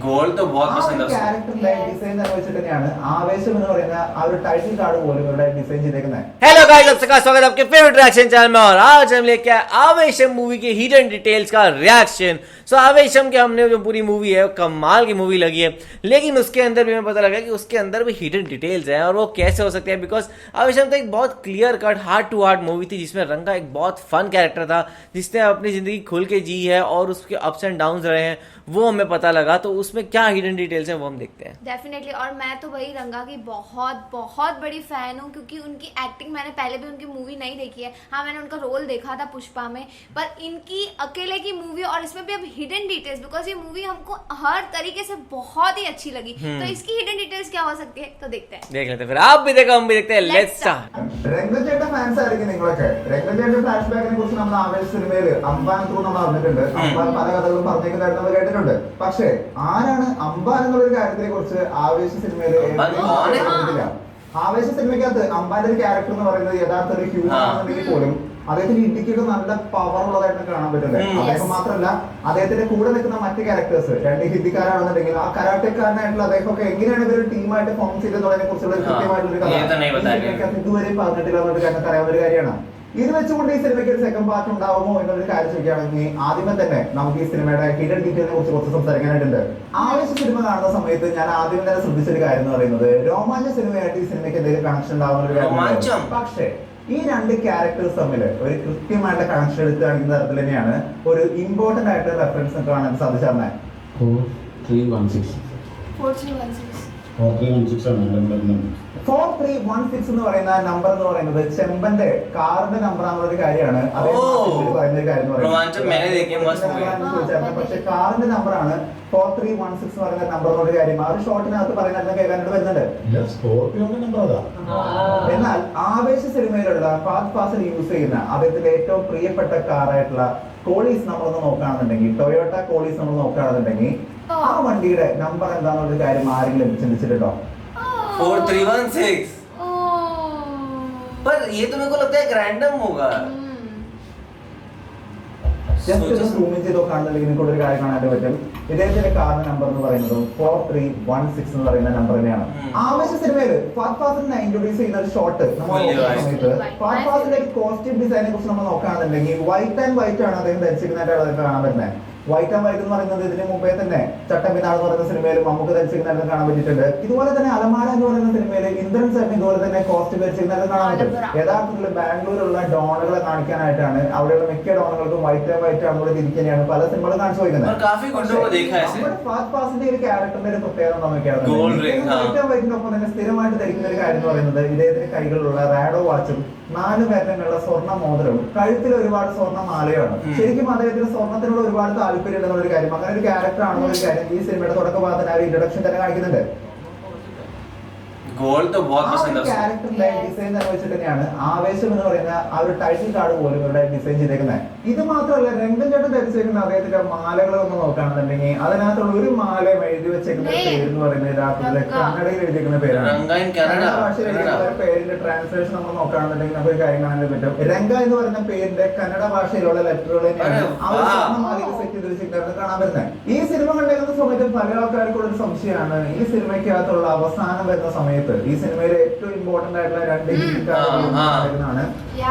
Goal तो बहुत पसंद है ക്യാരക്ടറിന്റെ ഡിസൈൻ നിർവഹിച്ചിട്ട് തന്നെയാണ് ആവേശം എന്ന് പറയുന്ന ആ ഒരു ടൈറ്റിൽ കാർഡ് പോലും ഇവിടെ ഡിസൈൻ ചെയ്തേക്കുന്നത്. हेलो गाइस, आप सबका स्वागत है आपके फेवरेट रिएक्शन चैनल में। और आज हम लेके आए आवेशम मूवी के हिडन डिटेल्स का रिएक्शन। सो आवेशम के हमने जो पूरी मूवी है कमाल की मूवी लगी है, लेकिन उसके अंदर भी हमें पता लगा कि उसके अंदर भी हिडन डिटेल्स हैं और वो कैसे हो सकते हैं। बिकॉज आवेशम तो एक बहुत clear cut heart to heart movie थी जिसमें रंगा एक बहुत फन कैरेक्टर था जिसने अपनी जिंदगी खुल के जी है और उसके अप्स एंड डाउन्स रहे हैं, वो हमें पता लगा। तो उसमें क्या हिडन डिटेल्स हैं वो हम देखते हैं डेफिनेटली। और मैं तो वही रंगा की बहुत बहुत बड़ी फैन हूँ क्योंकि उनकी एक्टिंग मैंने पहले भी उनकी मूवी नहीं देखी है। हाँ, मैंने उनका रोल देखा था पुष्पा में, पर इनकी अकेले की मूवी और इसमें भी अब हिडन डिटेल्स, बिकॉज ये मूवी हमको हर तरीके से बहुत ही अच्छी लगी। तो इसकी हिडन डिटेल्स क्या हो सकती है तो देखते हैं, देख लेते हैं। फिर आप भी देखो, हम भी देखते हैं। Let's start. രംഗചേട്ടൻ ഫാൻസ് ആയിരിക്കും നിങ്ങളൊക്കെ. രംഗചേട്ടൻ ഫ്ലാഷ് ബാക്കിനെ കുറിച്ച് നമ്മൾ ആവേശ സിനിമയിൽ അമ്പാൻ ത്രൂ നമ്മൾ അറിഞ്ഞിട്ടുണ്ട്. അമ്പാൻ പല കഥകളും പറഞ്ഞേക്കുന്നതായിട്ട് നമ്മൾ കേട്ടിട്ടുണ്ട്. പക്ഷേ ആരാണ് അമ്പാൻ എന്നുള്ളൊരു കാര്യത്തിനെ കുറിച്ച് ആവേശ സിനിമയിൽ ആവേശ സിനിമയ്ക്കകത്ത് അമ്പാന്റെ ഒരു ക്യാരക്ടർ എന്ന് പറയുന്നത് യഥാർത്ഥ ഒരു ഹ്യൂമൻ ആണെന്നുണ്ടെങ്കിൽ പോലും അദ്ദേഹത്തിന് ഇടുക്കിയൊക്കെ നല്ല പവർ ഉള്ളതായിട്ട് കാണാൻ പറ്റുന്നത്. അദ്ദേഹം മാത്രമല്ല, അദ്ദേഹത്തിന്റെ കൂടെ നിൽക്കുന്ന മറ്റ് ക്യാരക്ടേഴ്സ് രണ്ട് ഹിന്ദിക്കാരാണെന്നുണ്ടെങ്കിൽ ആ കരാട്ടക്കാരനായിട്ടുള്ള അദ്ദേഹമൊക്കെ എങ്ങനെയാണ് ഇവർ ടീമായിട്ട് ഫോം ചെയ്തെന്നുള്ളതിനെ കുറിച്ചുള്ള കൃത്യമായിട്ടുള്ള കഥ ഇതുവരെ പറഞ്ഞിട്ടില്ല എന്നൊരു കാര്യത്തിൽ അറിയാവുന്ന ഒരു കാര്യമാണ്. ഇത് വെച്ചുകൊണ്ട് ഈ സിനിമയ്ക്ക് ഒരു സെക്കൻഡ് പാർട്ട് ഉണ്ടാവുമോ എന്നൊരു കാര്യം ചോദിക്കുകയാണെങ്കിൽ ആദ്യമേ തന്നെ നമുക്ക് ഈ സിനിമയുടെ ഹിഡൻ ഡീറ്റെയിലിനെ കുറിച്ച് കുറച്ച് സംസാരിക്കാനായിട്ടുണ്ട്. ആവേശ സിനിമ കാണുന്ന സമയത്ത് ഞാൻ ആദ്യം തന്നെ ശ്രദ്ധിച്ചൊരു കാര്യം എന്ന് പറയുന്നത് രോമാഞ്ച സിനിമയായിട്ട് ഈ സിനിമയ്ക്ക് എന്തെങ്കിലും കണക്ഷൻ ഉണ്ടാവുന്ന ഒരു കാര്യം. പക്ഷേ ഈ രണ്ട് ക്യാരക്ടേഴ്സ് തമ്മിൽ ഒരു കൃത്യമായിട്ട് കണക്ഷൻ എടുത്ത് കാണിക്കുന്ന തരത്തിൽ തന്നെയാണ് ഒരു ഇമ്പോർട്ടന്റ് ആയിട്ട് റെഫറൻസ് കാണാൻ സാധിച്ചറിഞ്ഞത്. 4316 എന്ന് പറയുന്ന നമ്പർ എന്ന് പറയുന്നത് ചെമ്പന്റെ കാറിന്റെ നമ്പർ ആണെന്നുള്ള ഒരു കാര്യമാണ് പറയുന്ന ഒരു കാര്യം. പക്ഷെ കാറിന്റെ നമ്പറാണ് 4316 എന്ന് പറയുന്ന നമ്പർ എന്നുള്ള കാര്യം ആ ഒരു ഷോട്ടിനകത്ത് പറയുന്ന കേൾക്കാനായിട്ട് വരുന്നുണ്ട്. എന്നാൽ ആവേശ സിനിമയിലുള്ള ഫാസ്റ്റ് ഫാസിൽ യൂസ് ചെയ്യുന്ന അദ്ദേഹത്തിന്റെ ഏറ്റവും പ്രിയപ്പെട്ട കാറായിട്ടുള്ള കോളീസ് നമ്മളൊന്ന് നോക്കുകയാണെന്നുണ്ടെങ്കിൽ, ടൊയോട്ട കോളീസ് നമ്മൾ നോക്കുകയാണെന്നുണ്ടെങ്കിൽ ആ വണ്ടിയുടെ നമ്പർ എന്താണെന്നൊരു കാര്യം ആരെങ്കിലും ചിന്തിച്ചിട്ടുണ്ടോ? 4316 पर ये तो मेरे को लगता है एक रैंडम होगा। ജസ്റ്റ് ഒരു സൂം ചെയ്ത് നോക്കുകയാണെന്നുണ്ടെങ്കിൽ നിങ്ങൾക്ക് ഒരു കാര്യം കാണാനായിട്ട് പറ്റും. ഇദ്ദേഹത്തിന്റെ കാറിന്റെ നമ്പർ എന്ന് പറയുന്നത് 4316 എന്ന് പറയുന്ന നമ്പർ തന്നെയാണ്. ആവേശ സിനിമയിൽ ഫാസ്റ്റ് ഫാസിലിനെ ഇൻട്രൊഡ്യൂസ് ചെയ്യുന്ന ഒരു ഷോട്ട് നമ്മൾ നോക്കുന്ന സമയത്ത് ഫാസ്റ്റ് ഫാസിന്റെ കോസ്റ്റ്യൂം ഡിസൈനെ കുറിച്ച് നമ്മൾ നോക്കുകയാണെന്നുണ്ടെങ്കിൽ വൈറ്റ് ആൻഡ് വൈറ്റ് ആണ് അദ്ദേഹം ധരിച്ചിരിക്കുന്നതായിട്ട് കാണാൻ പറ്റുന്നത്. വൈറ്റ് ആൻഡ് വൈറ്റ് എന്ന് പറയുന്നത് ഇതിന് മുമ്പേ തന്നെ ചട്ടമ്പിനാട് എന്ന് പറയുന്ന സിനിമയിൽ മമ്മൂക്ക് ധരിച്ചിരിക്കുന്നത് കാണാൻ പറ്റിയിട്ടുണ്ട്. ഇതുപോലെ തന്നെ അലമാര എന്ന് പറയുന്ന സിനിമയിൽ ഇന്ദ്രൻ സാറിന് ഇതുപോലെ തന്നെ കോസ്റ്റ്യൂം ധരിച്ചിരിക്കുന്നത് കാണാൻ പറ്റും. യഥാർത്ഥത്തിൽ ബാംഗ്ലൂരിലുള്ള ഡോണുകളെ കാണിക്കാനായിട്ടാണ് അവിടെയുള്ള മിക്ക ഡോണുകൾക്കും വൈറ്റ് ആൻഡ് വൈറ്റ് ആണെന്നുള്ള രീതിക്കാണ് പല സിനിമകളും കാണിച്ചു പോയിരിക്കുന്നത്. ഫാസ്റ്റ് ഫാസിന്റെ ഒരു ക്യാരക്ടറിന്റെ ഒരു പ്രത്യേകത നോക്കിയാണ് വൈറ്റ് ആൻഡ് വൈറ്റിനൊപ്പം തന്നെ സ്ഥിരമായിട്ട് ധരിക്കുന്ന ഒരു കാര്യം എന്ന് പറയുന്നത് ഇദ്ദേഹത്തിന്റെ കൈകളിലുള്ള റാഡോ വാച്ചും 4 പേരിലുള്ള സ്വർണ്ണ മോതിരവും കഴുത്തിൽ ഒരുപാട് സ്വർണ്ണ മാലയാണ്. ശരിക്കും അദ്ദേഹത്തിന് സ്വർണ്ണത്തിനുള്ള ഒരുപാട് താല്പര്യം ഉണ്ടെന്നൊരു കാര്യം, അങ്ങനെ ഒരു ക്യാരക്ടർ ആണെന്നൊരു കാര്യം ഈ സിനിമയുടെ തുടക്കഭാഗത്തിന് ആ ഒരു ഇൻട്രൊഡക്ഷൻ തന്നെ കാണിക്കുന്നുണ്ട്. ക്യാരക്ടറിന്റെ ഡിസൈൻ നിർവഹിച്ചിട്ട് തന്നെയാണ് ആവേശം എന്ന് പറയുന്ന ആ ഒരു ടൈറ്റിൽ കാർഡ് പോലും ഇവിടെ ഡിസൈൻ ചെയ്തേക്കുന്നത്. ഇത് മാത്രമല്ല, രംഗൻ ചേട്ടൻ ധരിച്ചേക്കുന്ന അദ്ദേഹത്തിന്റെ മാലകളെ ഒന്ന് നോക്കുകയാണെന്നുണ്ടെങ്കിൽ അതിനകത്തുള്ള ഒരു മാല എഴുതി വെച്ചേക്കുന്ന പേര് എന്ന് പറയുന്നത് യഥാർത്ഥത്തിൽ കന്നഡയിൽ എഴുതിയിരിക്കുന്ന പേരാണ്. കന്നഡ ഭാഷയിൽ എഴുതിയിട്ടുള്ള പേരിന്റെ ട്രാൻസ്ലേഷൻ നമ്മൾ നോക്കുകയാണെന്നുണ്ടെങ്കിൽ നമുക്ക് ഒരു കാര്യം കാണാൻ പറ്റും. രംഗ എന്ന് പറയുന്ന പേരിന്റെ കന്നഡ ഭാഷയിലുള്ള ലെറ്ററുകൾ തന്നെയാണ് ആ ഒരു മാലയിൽ സെറ്റ് ചെയ്ത് വെച്ചിട്ട് കാണാൻ പറ്റുന്നത്. ഈ സിനിമ കണ്ടേക്കുന്ന സമയത്ത് പല ആൾക്കാർക്കുള്ള ഒരു സംശയമാണ് ഈ സിനിമയ്ക്കകത്തുള്ള അവസാനം വരുന്ന സമയത്ത് ഈ സിനിമയിലെ ഏറ്റവും ഇമ്പോർട്ടന്റ് ആയിട്ടുള്ള രണ്ട് ഹിന്ദിക്കാരാണ്.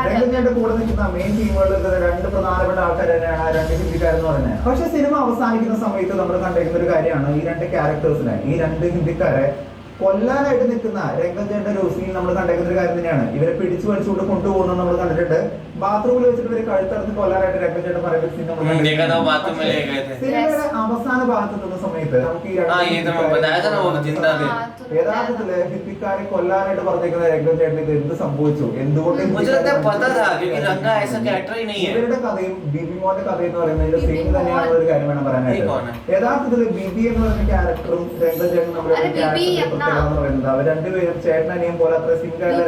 രംഗന്റെ കൂടെ നിൽക്കുന്ന മെയിൻ ടീമുകളിൽ രണ്ട് പ്രധാനപ്പെട്ട ആൾക്കാർ തന്നെയാണ് ആ രണ്ട് ഹിന്ദിക്കാരെന്ന് പറയുന്നത്. പക്ഷെ സിനിമ അവസാനിക്കുന്ന സമയത്ത് നമ്മൾ കണ്ടേക്കുന്ന ഒരു കാര്യമാണ് ഈ രണ്ട് ക്യാരക്ടേഴ്സിനെ, ഈ രണ്ട് ഹിന്ദിക്കാരെ കൊല്ലാനായിട്ട് നിൽക്കുന്ന രംഗന്റെ ഒരു സീൻ നമ്മൾ കണ്ടേക്കുന്ന ഒരു കാര്യം തന്നെയാണ്. ഇവരെ പിടിച്ചു വലിച്ചുകൊണ്ട് കൊണ്ടുപോകുന്നത് നമ്മൾ കണ്ടിട്ടുണ്ട്. ബാത്റൂമിൽ വെച്ചിട്ട് ഇവര് കഴുത്തറുത്ത് കൊല്ലാനായിട്ട് രംഗചേട്ടൻ പറയുന്ന സീൻ നമ്മൾ സിനിമയുടെ അവസാന ഭാഗത്ത് എത്തുന്ന സമയത്ത് നമുക്ക് ഈ യഥാർത്ഥത്തില് ഹിന്ദിക്കാരെ കൊല്ലാനായിട്ട് പറഞ്ഞേക്കുന്ന രംഗചേട്ടനിക്ക് എന്ത് സംഭവിച്ചു, എന്തുകൊണ്ട് ഇവരുടെ കഥയും ബിബിമോന്റെ കഥ എന്ന് പറയുന്നതിന്റെ സെയിം തന്നെയാണ് ഒരു കാര്യം വേണം പറയാനായിട്ട്. യഥാർത്ഥത്തില് ബിബി എന്ന് പറയുന്ന ക്യാരക്ടറും രംഗചേട്ടനും നമ്മുടെ എന്ന് പറയുന്നത് അവർ രണ്ടുപേരും ചേട്ടനനിയും പോലെ അത്ര സിംഗാണ്.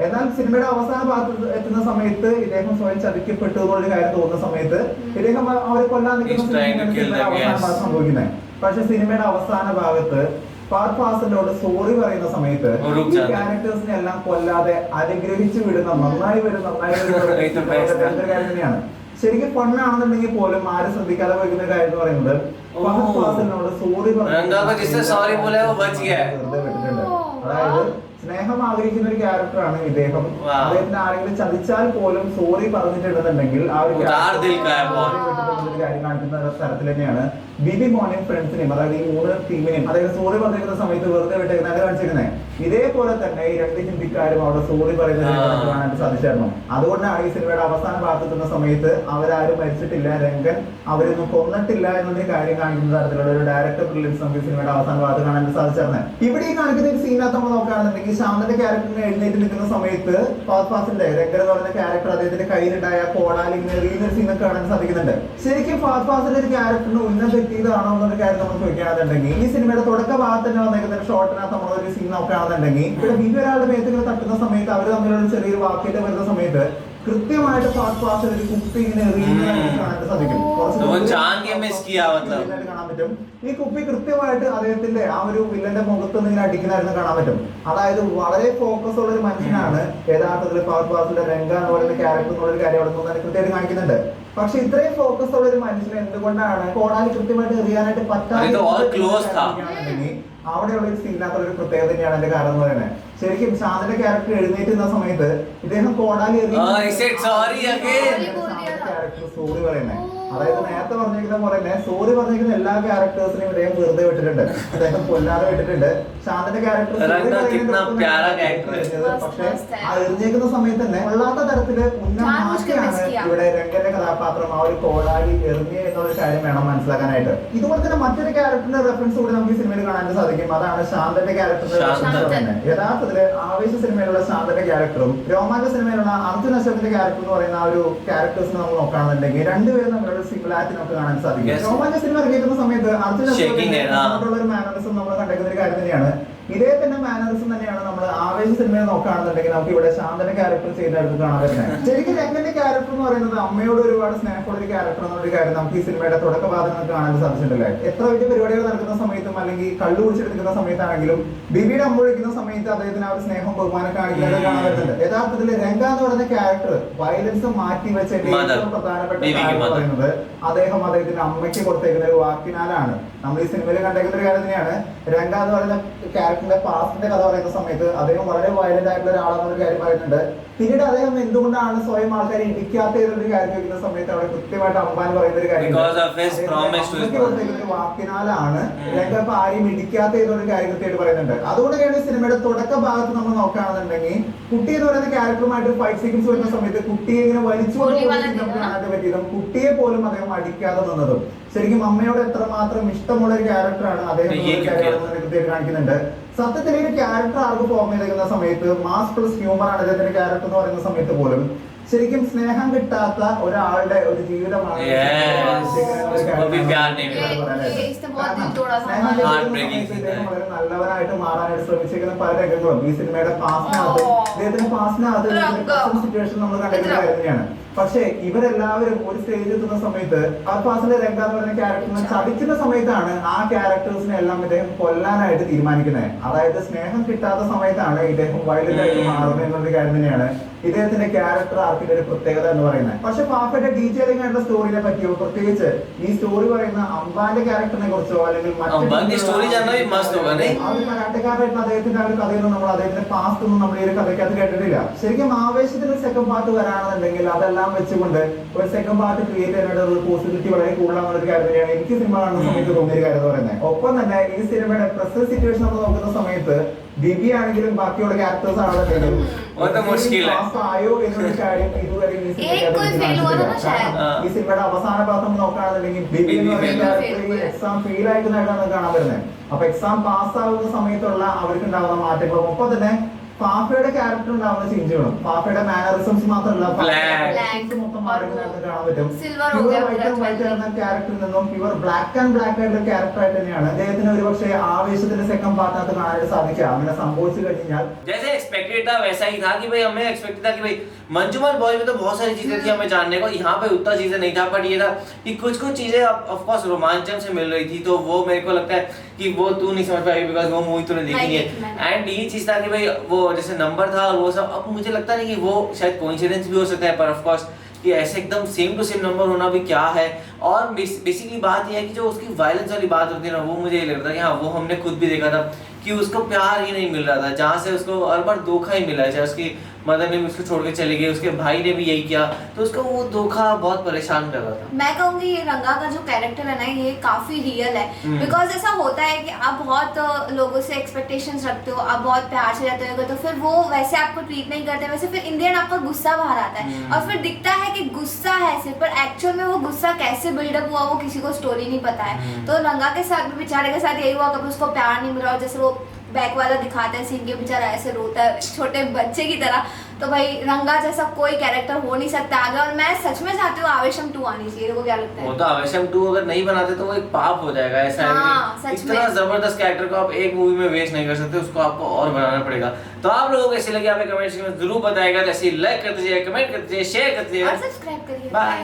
എന്നാൽ സിനിമയുടെ അവസാന ഭാഗത്ത് എത്തുന്ന സമയത്ത് ഇദ്ദേഹം സ്വയം ചതിക്കപ്പെട്ടു എന്നുള്ളൊരു കാര്യം തോന്നുന്ന സമയത്ത് ഇദ്ദേഹം അവരെ കൊല്ലാൻ നിൽക്കുന്ന അവസാന ഭാഗത്ത് സംഭവിക്കുന്നത്. പക്ഷെ സിനിമയുടെ അവസാന ഭാഗത്ത് ഫഹദ് ഫാസിലിനോട് സോറി പറയുന്ന സമയത്ത് ഈ ക്യാരക്ടേഴ്സിനെ എല്ലാം കൊല്ലാതെ അനുഗ്രഹിച്ചു വിടുന്ന നന്നായി വരും കാര്യം തന്നെയാണ്. ശരിക്കും ഫണ്ണാണെന്നുണ്ടെങ്കിൽ പോലും ആരും ശ്രദ്ധിക്കാതെ പോയിരിക്കുന്ന കാര്യം എന്ന് പറയുന്നത് ഫഹദ് ഫാസിലിനോട് സോറി സോറി बोला वो बच गया അതായത് സ്നേഹം ആഗ്രഹിക്കുന്ന ഒരു ക്യാരക്ടറാണ് ഇദ്ദേഹം. അദ്ദേഹത്തിന് ആരെങ്കിലും ചതിച്ചാൽ പോലും സോറി പറഞ്ഞിട്ടുണ്ടെന്നുണ്ടെങ്കിൽ ആ ഒരു കാര്യം കാണിക്കുന്ന തരത്തിൽ തന്നെയാണ് ബിബി മോനെയും ഫ്രണ്ട്സിനെയും, അതായത് ഈ 3 ടീമിനെയും അദ്ദേഹം സോറി പറഞ്ഞിരിക്കുന്ന സമയത്ത് വെറുതെ വിട്ടേക്കുന്നത് കാണിച്ചിരുന്നത്. ഇതേപോലെ തന്നെ ഈ 2 ഹിന്ദിക്കാരും അവിടെ സോറി പറയുന്നത് കാണാൻ സാധിച്ചായിരുന്നു. അതുകൊണ്ടാണ് ഈ സിനിമയുടെ അവസാന ഭാഗത്തെത്തുന്ന സമയത്ത് അവരാരും മരിച്ചിട്ടില്ല, രംഗൻ അവരൊന്നും കൊന്നിട്ടില്ല എന്നൊരു കാര്യം കാണിക്കുന്ന തരത്തിലുള്ള ഒരു ഡയറക്ടർ ബ്രില്യൻസ് നമുക്ക് ഈ സിനിമയുടെ അവസാന ഭാഗത്ത് കാണാൻ സാധിച്ചായിരുന്നു. ഇവിടെ ഈ കാണിക്കുന്ന ഒരു സീനകത്ത് നമ്മൾ നോക്കുകയാണെന്നുണ്ടെങ്കിൽ ശാന്തന്റെ ക്യാരക്ടറിനെ എഴുന്നേറ്റ് നിൽക്കുന്ന സമയത്ത് ഫഹദ് ഫാസിലിന്റെ രംഗൻ എന്ന് പറയുന്ന ക്യാരക്ടർ അദ്ദേഹത്തിന്റെ കയ്യിലുണ്ടായ കോടാലി ഇങ്ങനെ എറിയുന്ന ഒരു സീനൊക്കെ കാണാൻ സാധിക്കുന്നുണ്ട്. ശരിക്കും ഫഹദ് ഫാസിലിന്റെ ഒരു ക്യാരക്ടറിന് ഉന്നം തെറ്റിയതാണോ എന്നൊരു കാര്യം നമ്മൾ ചോദിക്കുകയാണെന്നുണ്ടെങ്കിൽ ഈ സിനിമയുടെ തുടക്ക ഭാഗത്ത് തന്നെ വന്നേക്കുന്ന ഒരു ഷോട്ടിനകത്ത് നമ്മൾ ഒരു സീൻ നോക്കുകയാണെന്നുണ്ടെങ്കിൽ ഇവിടെ ബിബി ഒരാളുടെ മേത്തുകൾ തട്ടുന്ന സമയത്ത് അവർ തമ്മിലുള്ള ചെറിയൊരു വാക്യത്തെ വരുന്ന സമയത്ത് കൃത്യമായിട്ട് ഫഹദ് ഫാസിൽ ഒരു കുപ്പി ഇങ്ങനെ എറിയുന്നതായിട്ട് കാണാൻ സാധിക്കും. കാണാൻ പറ്റും. ഈ കുപ്പി കൃത്യമായിട്ട് അദ്ദേഹത്തിന്റെ ആ ഒരു വില്ലന്റെ മുഖത്ത് ഇങ്ങനെ അടിക്കുന്നതായിരുന്നു കാണാൻ പറ്റും. അതായത് വളരെ ഫോക്കസ് ഉള്ള ഒരു മനുഷ്യനാണ് യഥാർത്ഥത്തിൽ ഫഹദ് ഫാസിലിന്റെ രംഗ എന്ന് പറയുന്ന ക്യാരക്ടർ എന്നുള്ള ഒരു കാര്യം അവിടെ നിന്ന് കൃത്യമായിട്ട് കാണിക്കുന്നുണ്ട്. പക്ഷെ ഇത്രയും ഫോക്കസ് ഉള്ള ഒരു മനുഷ്യനെ എന്തുകൊണ്ടാണ് കോടാലി കൃത്യമായിട്ട് എറിയാനായിട്ട് പറ്റാതെ അവിടെയുള്ള ഒരു സീനിനകത്തുള്ള ഒരു പ്രത്യേകത തന്നെയാണ് എന്റെ കാരണം എന്ന് പറയുന്നത്. ശരിക്കും ശാന്തന്റെ ക്യാരക്ടർ എഴുന്നേറ്റ് നിന്ന സമയത്ത് ഇദ്ദേഹം കോടാലി ക്യാരക്ടർ സോറി പറയുന്നത്, അതായത് നേരത്തെ പറഞ്ഞിരിക്കുന്ന പോലെ തന്നെ സോറി പറഞ്ഞിരിക്കുന്ന എല്ലാ ക്യാരക്ടേഴ്സിനെയും ഇദ്ദേഹം വെറുതെ വിട്ടിട്ടുണ്ട്, അദ്ദേഹം കൊല്ലാതെ വിട്ടിട്ടുണ്ട്. ശാന്തന്റെ ക്യാരക്ടർ പക്ഷെ ആ എറിഞ്ഞേക്കുന്ന സമയത്ത് തന്നെ കൊള്ളാത്ത തരത്തില് ഉന്നമാക്കിയാണ് ഇവിടെ രംഗന്റെ കഥാപാത്രം ആ ഒരു കോടാലി എറിഞ്ഞ എന്നുള്ള കാര്യം വേണം മനസ്സിലാക്കാനായിട്ട്. ഇതുപോലെ തന്നെ മറ്റൊരു ക്യാരക്ടറിന്റെ റെഫറൻസ് കൂടി നമുക്ക് ഈ സിനിമയിൽ കാണാൻ സാധിക്കും. അതാണ് ശാന്തന്റെ ക്യാരക്ടറിന്റെ യഥാർത്ഥത്തില് ആവേശ സിനിമയിലുള്ള ശാന്തന്റെ ക്യാരക്ടറും രോമാഞ്ച സിനിമയിലുള്ള അർജുൻ അശോകിന്റെ ക്യാരക്ടർ എന്ന് പറയുന്ന ആ ഒരു ക്യാരക്ടേഴ്സിനെ നമ്മൾ നോക്കുകയാണെന്നുണ്ടെങ്കിൽ രണ്ടുപേരും തമ്മിലുള്ള സിമിലാരിറ്റി നമുക്ക് കാണാൻ സാധിക്കും. രോമാഞ്ച സിനിമ ഇറങ്ങിയിരിക്കുന്ന സമയത്ത് അർജുൻ അശോകിനുള്ള ഒരു മാനറിസം നമ്മൾ കണ്ടെത്തുന്ന ഒരു കാര്യം തന്നെയാണ്. ഇതേ തന്നെ മാനറിസം തന്നെയാണ് നമ്മൾ ആവേശ സിനിമയെ നോക്കുകയാണെന്നുണ്ടെങ്കിൽ നമുക്ക് ഇവിടെ ശാന്തന്റെ ക്യാരക്ടർ ചെയ്തെടുത്ത് കാണാൻ പറ്റുന്നത്. ശരിക്കും രംഗന്റെ ക്യാരക്ടർ എന്ന് പറയുന്നത് അമ്മയോട് ഒരുപാട് സ്നേഹമുള്ള ഒരു ക്യാരക്ടർ എന്നൊരു കാര്യം നമുക്ക് ഈ സിനിമയുടെ തുടക്കഭാഗത്ത് നമുക്ക് കാണാൻ സാധിച്ചിട്ടില്ലേ. എത്ര വലിയ പരിപാടികൾ നടക്കുന്ന സമയത്തും അല്ലെങ്കിൽ കള്ളു കുടിച്ചെടുക്കുന്ന സമയത്താണെങ്കിലും ബിബിയുടെ അമ്മ വിളിക്കുന്ന സമയത്ത് അദ്ദേഹത്തിന് ആ ഒരു സ്നേഹം ബഹുമാനം കാണിക്കുന്നത് കാണാൻ വരുന്നുണ്ട്. യഥാർത്ഥത്തിൽ രംഗ എന്ന് പറയുന്ന ക്യാരക്ടർ വയലൻസ് മാറ്റി വെച്ച ഏറ്റവും പ്രധാനപ്പെട്ട കാര്യം പറയുന്നത് അദ്ദേഹത്തിന്റെ അമ്മയ്ക്ക് കൊടുത്തേക്കുന്ന ഒരു വാക്കിനാലാണ്. നമ്മൾ ഈ സിനിമയിൽ കണ്ടേക്കുന്ന ഒരു കാര്യം തന്നെയാണ്. രംഗ എന്ന് പറയുന്ന ക്യാരക്ടറിന്റെ പാസ്റ്റിന്റെ കഥ പറയുന്ന സമയത്ത് അദ്ദേഹം വളരെ വയലന്റ് ആയിട്ടുള്ള ഒരാളെന്നൊരു കാര്യം പറയുന്നുണ്ട്. പിന്നീട് അദ്ദേഹം എന്തുകൊണ്ടാണ് സ്വയം ആൾക്കാരെ ഇടിക്കാത്ത ഒരു കാര്യം ചോദിക്കുന്ന സമയത്ത് അവിടെ കൃത്യമായിട്ട് അമ്പാൻ പറയുന്ന ഒരു കാര്യം വാക്കിനാലാണ് രംഗ ആരെയും ഇടിക്കാത്ത ഒരു കാര്യം കൃത്യമായിട്ട് പറയുന്നുണ്ട്. അതുകൊണ്ടാണ് ഈ സിനിമയുടെ തുടക്ക ഭാഗത്ത് നമ്മൾ നോക്കുകയാണെന്നുണ്ടെങ്കിൽ കുട്ടി എന്ന് പറയുന്ന ക്യാരക്ടറുമായിട്ട് ഫൈറ്റ് സീക്വൻസ് വരുന്ന സമയത്ത് കുട്ടിയെ ഇങ്ങനെ വലിച്ചുകൊണ്ട് കാണാൻ പറ്റിയതും കുട്ടിയെ പോലും അദ്ദേഹം അടിക്കാതെ നിന്നതും ശരിക്കും അമ്മയോട് എത്രമാത്രം ഇഷ്ടമുള്ള ഒരു ക്യാരക്ടറാണ് അദ്ദേഹം കൃത്യമായിട്ട് കാണിക്കുന്നുണ്ട്. സത്യത്തിൽ ഈ ക്യാരക്ടർ ആർക്ക് ഫോം ചെയ്തിരിക്കുന്ന സമയത്ത് മാസ് പ്ലസ് ഹ്യൂമർ ആണ് അദ്ദേഹത്തിന്റെ ക്യാരക്ടർ എന്ന് പറയുന്ന സമയത്ത് പോലും ശരിക്കും സ്നേഹം കിട്ടാത്ത ഒരാളുടെ ഒരു ജീവിതമാണ് വളരെ നല്ലവനായിട്ട് മാറാനായിട്ട് ശ്രമിച്ചിരിക്കുന്ന പല രംഗങ്ങളും ഈ സിനിമയുടെ പാസിനകത്ത് അദ്ദേഹത്തിന്റെ പാസിനകത്ത് സിറ്റുവേഷൻ നമ്മൾ കണ്ടിരിക്കുന്ന കാര്യം തന്നെയാണ്. പക്ഷേ ഇവരെല്ലാവരും ഒരു സ്റ്റേജിൽ എത്തുന്ന സമയത്ത് ഫാസിലെ രംഗ എന്ന് പറയുന്ന ക്യാരക്ടറിനെ ചതിക്കുന്ന സമയത്താണ് ആ ക്യാരക്ടേഴ്സിനെ എല്ലാം ഇദ്ദേഹം കൊല്ലാനായിട്ട് തീരുമാനിക്കുന്നത്. അതായത് സ്നേഹം കിട്ടാത്ത സമയത്താണ് ഇദ്ദേഹം വയലന്റ് ആയിട്ട് മാറുന്നത് എന്നുള്ള കാര്യം തന്നെയാണ് ഇദ്ദേഹത്തിന്റെ ക്യാരക്ടർ ആർക്കിന്റെ ഒരു പ്രത്യേകത എന്ന് പറയുന്നത്. പക്ഷെ പാപ്പയുടെ ഡീറ്റെയിലിംഗ് ആയിട്ടുള്ള സ്റ്റോറിനെ പറ്റിയോ പ്രത്യേകിച്ച് ഈ സ്റ്റോറി പറയുന്ന അംബാന്റെ ക്യാരക്ടറിനെ കുറിച്ചോ അല്ലെങ്കിൽ മരാട്ടക്കാരായിട്ടുള്ള അദ്ദേഹത്തിന്റെ ആ ഒരു കഥയൊന്നും നമ്മൾ അദ്ദേഹത്തിന്റെ പാസ്റ്റ് ഒന്നും നമ്മൾ ഈ ഒരു കഥയ്ക്കകത്ത് കേട്ടിട്ടില്ല. ശരിക്കും ആവേശത്തിന് സെക്കൻഡ് പാർട്ട് വരാണെന്നുണ്ടെങ്കിൽ അതെല്ലാം വെച്ചുകൊണ്ട് ഒരു സെക്കൻഡ് പാർട്ട് ക്രിയേറ്റ് ചെയ്യാനായിട്ട് പോസിബിലിറ്റി വളരെ കൂടുതലാണെന്നൊരു കാര്യം തന്നെയാണ് എനിക്ക് സിനിമ കാണുന്ന സമയത്ത് തോന്നിയൊരു കാര്യം എന്ന് പറയുന്നത്. ഒപ്പം തന്നെ ഈ സിനിമയുടെ പ്രസന്റ് സിറ്റുവേഷൻ നമ്മൾ നോക്കുന്ന സമയത്ത് ബിബി ആണെങ്കിലും ബാക്കിയുള്ള ക്യാരക്ടേഴ്സ് ആണെങ്കിലും ആയോ എന്നൊരു കാര്യം ഇതുവരെ ഈ സിനിമയുടെ അവസാന ഭാഗം നോക്കുകയാണെന്നുണ്ടെങ്കിൽ ബിബി എന്ന് പറയുന്ന ക്യാരക്ടർ എക്സാം ഫെയിൽ ആയിട്ടാണ് കാണാൻ വരുന്നത്. അപ്പൊ എക്സാം പാസ് ആവുന്ന സമയത്തുള്ള അവർക്ക് ഉണ്ടാകുന്ന മാറ്റങ്ങളും ഒപ്പം തന്നെ ഫാഫയുടെ ക്യാരക്ടർ ഉണ്ടാവുന്ന ചേഞ്ചുകളും ഫാഫയുടെ മാനറിസംസ് മാത്രമല്ല മൊത്തം മാറുന്നതായിട്ട് കാണാൻ പറ്റും. വൈറ്റ് ആയിരുന്ന ക്യാരക്ടറിൽ നിന്നും പ്യുവർ ബ്ലാക്ക് ആൻഡ് ബ്ലാക്ക് ആയിട്ടുള്ള ക്യാരക്ടർ ആയിട്ട് തന്നെയാണ് അദ്ദേഹത്തിന് ഒരു പക്ഷേ ആവേശത്തിന്റെ സെക്കൻഡ് പാർട്ടിനകത്ത് കാണാനായിട്ട് സാധിക്കുക. അങ്ങനെ സംഭവിച്ചു കഴിഞ്ഞാൽ जैसे एक्सपेक्टेड था वैसा ही था कि भाई हमें एक्सपेक्टेड था कि भाई मंजूमल बॉयज में तो बहुत सारी चीजें थी हमें जानने को, यहाँ पे उतना चीजें नहीं था. बट ये था कि कुछ चीजें ऑफ कोर्स रोमांचम से मिल रही थी, तो वो मेरे को लगता है कि वो तू नहीं समझ पाएगी बिकॉज वो मूवी तूने देखी है. एंड ये चीज था कि भाई वो जैसे नंबर था वो सब, अब मुझे लगता नहीं कि वो शायद कोइंसिडेंस भी हो सकता है, पर ऑफ कोर्स कि ऐसे एकदम सेम टू सेम नंबर होना भी क्या है। और बेसिकली बात यह है कि जो उसकी वायलेंस वाली बात होती है ना, वो मुझे ये लग रहा था कि हाँ वो हमने खुद भी देखा था कि उसको प्यार ही नहीं मिल रहा था, जहाँ से उसको हर बार धोखा ही मिला है। चाहे उसकी मदर ने भी उसको छोड़ के चली गई, उसके भाई ने भी यही किया, तो उसको वो धोखा बहुत परेशान कर रहा था। मैं कहूंगी ये रंगा का जो कैरेक्टर है ना, ये काफी रियल है। बिकॉज ऐसा होता है कि आप बहुत लोगों से एक्सपेक्टेशंस रखते हो, आप बहुत प्यार से रहते हो, तो फिर वो वैसे आपको ट्रीट नहीं करते, वैसे फिर इन द एंड आपका गुस्सा बाहर आता है और फिर दिखता है कि गुस्सा है सिर्फ, पर एक्चुअल में वो गुस्सा कैसे बिल्डअप हुआ वो किसी को स्टोरी नहीं पता है। तो रंगा के साथ भी, बेचारे के साथ यही हुआ, कभी उसको प्यार नहीं मिला और जैसे वो बैक वाला दिखाता है सीन के, बेचारा ऐसे रोता है छोटे बच्चे की तरह। तो भाई रंगा जैसा कोई कैरेक्टर हो नहीं सकता आगे, और मैं सच में चाहती हूँ आवेशम 2 आनी चाहिए। देखो क्या लगता है? वो तो आवेशम 2 अगर नहीं बनाते तो वो एक पाप हो जाएगा। ऐसा हाँ, है सच इतना में। जबरदस्त कैरेक्टर को आप एक मूवी में वेस्ट नहीं कर सकते, उसको आपको और बनाना पड़ेगा। तो आप लोगों को कैसी लगी, आप कमेंट सेक्शन में जरूर बताएगा। तो ऐसे लाइक कर दीजिए, कमेंट कर दीजिए, शेयर कर दीजिए और सब्सक्राइब करिए। बाय।